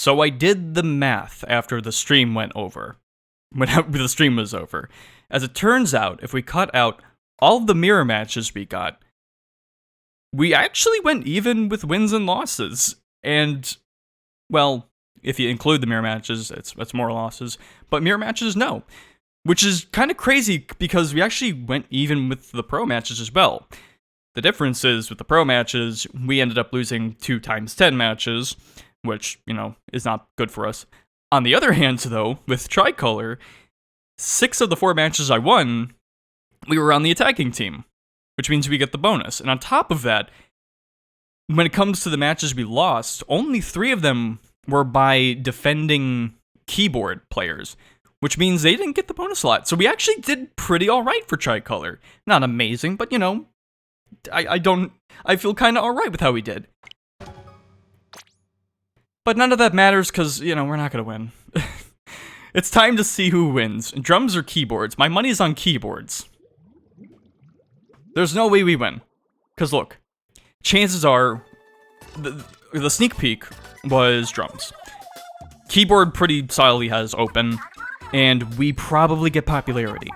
So I did the math after the stream went over. When the stream was over. As it turns out, if we cut out all of the mirror matches we got, we actually went even with wins and losses. And, well, if you include the mirror matches, it's more losses. But mirror matches, no. Which is kind of crazy because we actually went even with the pro matches as well. The difference is with the pro matches, we ended up losing 2 times 10 matches, which, is not good for us. On the other hand, though, with Tricolor, 6 of the 4 matches I won, we were on the attacking team, which means we get the bonus. And on top of that, when it comes to the matches we lost, only 3 of them were by defending keyboard players, which means they didn't get the bonus a lot. So we actually did pretty alright for Tricolor. Not amazing, but I feel kind of alright with how we did. But none of that matters because, we're not going to win. It's time to see who wins. Drums or keyboards? My money's on keyboards. There's no way we win. Because look, chances are, the sneak peek was drums. Keyboard pretty solidly has open, and we probably get popularity.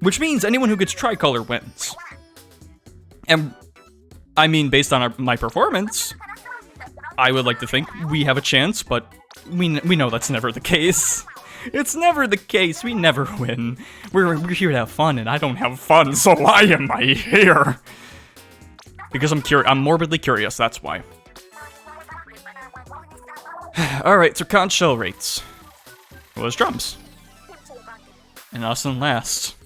Which means anyone who gets Tricolor wins. And, based on my performance, I would like to think we have a chance, but we know that's never the case. It's never the case. We never win. We're here to have fun, and I don't have fun, so why am I here? Because I'm morbidly curious, that's why. Alright, so conch shell rates. It was drums. And Austin last.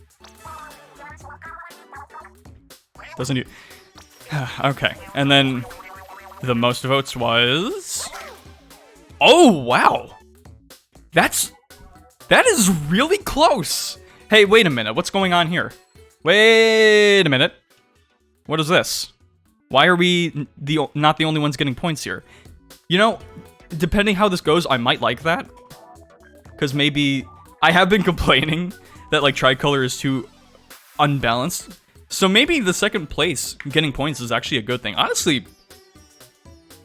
Doesn't you? Okay, and then the most votes was... Oh, wow! That is really close! Hey, wait a minute, what's going on here? Wait a minute. What is this? Why are we not the only ones getting points here? Depending how this goes, I might like that. Because maybe... I have been complaining that, Tricolor is too unbalanced. So maybe the second place getting points is actually a good thing. Honestly,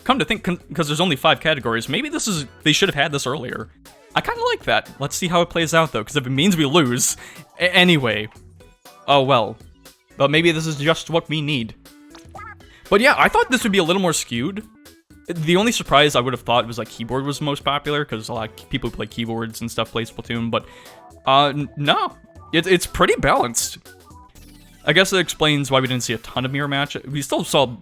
come to think, because there's only 5 categories, maybe they should have had this earlier. I kind of like that. Let's see how it plays out, though, because if it means we lose... Anyway. Oh, well. But maybe this is just what we need. But yeah, I thought this would be a little more skewed. The only surprise I would have thought was, keyboard was the most popular, because a lot of people who play keyboards and stuff play Splatoon, but... no. It's pretty balanced. I guess it explains why we didn't see a ton of mirror matches. We still saw...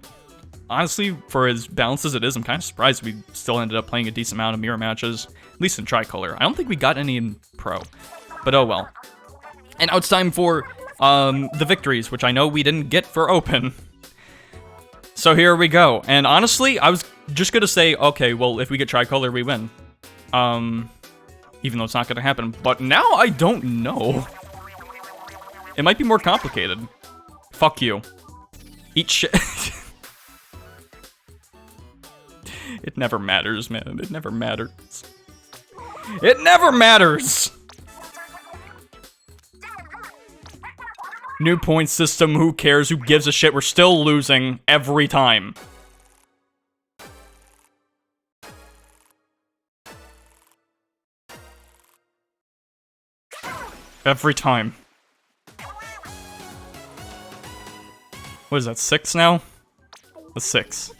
Honestly, for as balanced as it is, I'm kind of surprised we still ended up playing a decent amount of mirror matches. At least in Tricolor. I don't think we got any in Pro. But oh well. And now it's time for the victories, which I know we didn't get for Open. So here we go. And honestly, I was just going to say, okay, well, if we get Tricolor, we win. Even though it's not going to happen. But now I don't know. It might be more complicated. Fuck you. Eat shit. It never matters, man. It never matters. It never matters! New point system, who cares? Who gives a shit? We're still losing every time. Every time. What is that, 6 now? That's 6.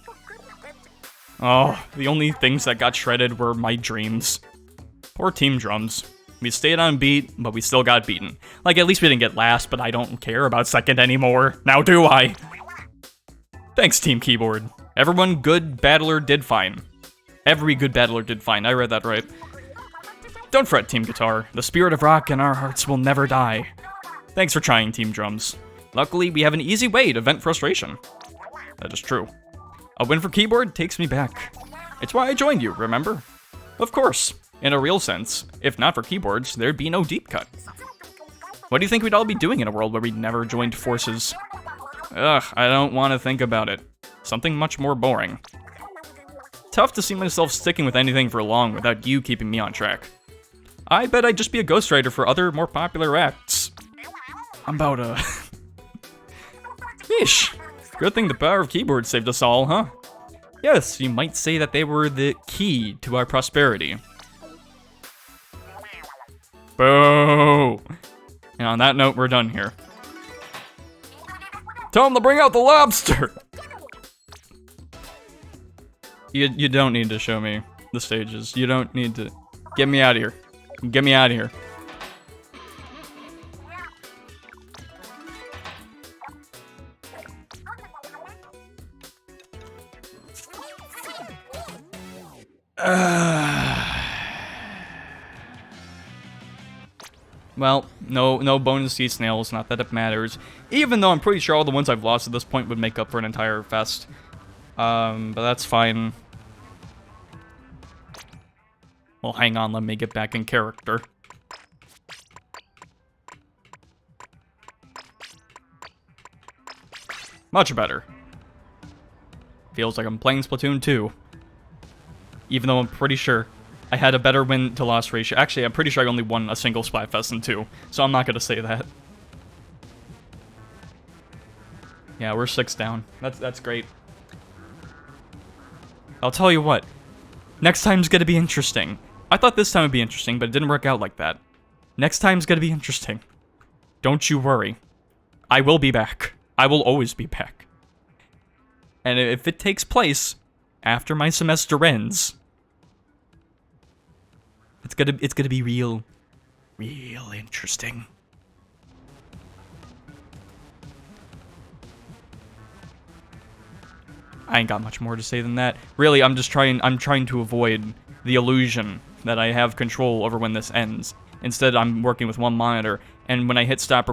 Oh, the only things that got shredded were my dreams. Poor Team Drums. We stayed on beat, but we still got beaten. At least we didn't get last, but I don't care about second anymore. Now do I? Thanks, Team Keyboard. Everyone good battler did fine. Every good battler did fine. I read that right. Don't fret, Team Guitar. The spirit of rock in our hearts will never die. Thanks for trying, Team Drums. Luckily, we have an easy way to vent frustration. That is true. A win for Keyboard takes me back. It's why I joined you, remember? Of course. In a real sense, if not for keyboards, there'd be no deep cut. What do you think we'd all be doing in a world where we never joined forces? Ugh, I don't want to think about it. Something much more boring. Tough to see myself sticking with anything for long without you keeping me on track. I bet I'd just be a ghostwriter for other, more popular acts. I'm about, Yeesh. Good thing the power of keyboard saved us all, huh? Yes, you might say that they were the key to our prosperity. Boo! And on that note, we're done here. Tell them to bring out the lobster! You don't need to show me the stages. You don't need to... Get me out of here. Get me out of here. Well, no bonus sea snails, not that it matters. Even though I'm pretty sure all the ones I've lost at this point would make up for an entire fest. But that's fine. Well, hang on, let me get back in character. Much better. Feels like I'm playing Splatoon 2. Even though I'm pretty sure I had a better win-to-loss ratio. Actually, I'm pretty sure I only won a single Splatfest in 2, so I'm not gonna say that. Yeah, we're 6 down. That's great. I'll tell you what. Next time's gonna be interesting. I thought this time would be interesting, but it didn't work out like that. Next time's gonna be interesting. Don't you worry. I will be back. I will always be back. And if it takes place after my semester ends, it's gonna be real interesting. I ain't got much more to say than that. Really, I'm trying to avoid the illusion that I have control over when this ends. Instead, I'm working with one monitor, and when I hit stop